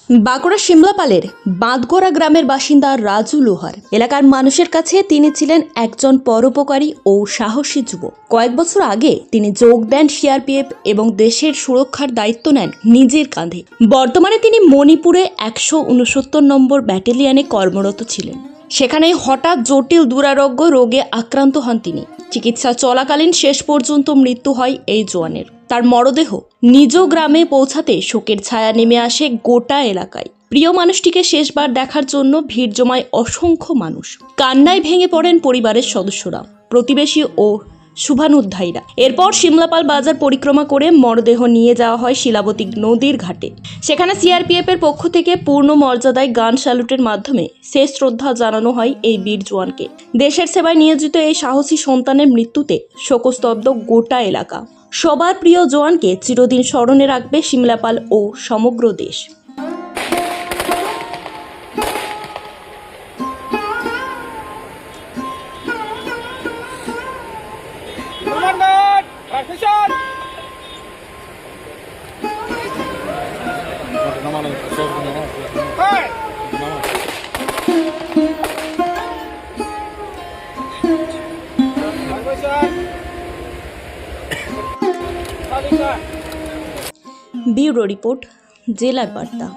বাঁকুড়া শিমলাপালের বাঁধগোড়া গ্রামের বাসিন্দা রাজু লোহার এলাকার মানুষের কাছে তিনি ছিলেন একজন পরোপকারী ও সাহসী যুবক। কয়েক বছর আগে তিনি যোগ দেন সিআরপিএফ এবং দেশের সুরক্ষার দায়িত্ব নেন নিজের কাঁধে। বর্তমানে তিনি মণিপুরে 169 নম্বর ব্যাটালিয়নে কর্মরত ছিলেন। সেখানে হঠাৎ জটিল দুরারোগ্য রোগে আক্রান্ত হন তিনি। চিকিৎসা চলাকালীন শেষ পর্যন্ত মৃত্যু হয় এই জওয়ানের। তার মরদেহ নিজ গ্রামে পৌঁছাতে শোকের ছায়া নেমে আসে গোটা এলাকায়। প্রিয় মানুষটিকে শেষবার দেখার জন্য ভিড় জমায় অসংখ্য মানুষ। কান্নায় ভেঙে পড়েন পরিবারের সদস্যরা, প্রতিবেশী ও শুভানুধ্যায়ীরা। এরপর শিমলাপাল বাজার পরিক্রমা করে মরদেহ নিয়ে যাওয়া হয় শিলাবতী নদীর ঘাটে। সেখানে সিআরপিএফ এর পক্ষ থেকে পূর্ণ মর্যাদায় গান স্যালুটের মাধ্যমে শেষ শ্রদ্ধা জানানো হয় এই বীর জওয়ানকে। দেশের সেবায় নিয়োজিত এই সাহসী সন্তানের মৃত্যুতে শোকস্তব্ধ গোটা এলাকা। সবার প্রিয় জওয়ানকে চিরদিন স্মরণে রাখবে শিমলাপাল ও সমগ্র দেশ। ব্যুরো রিপোর্ট, জেলার বার্তা।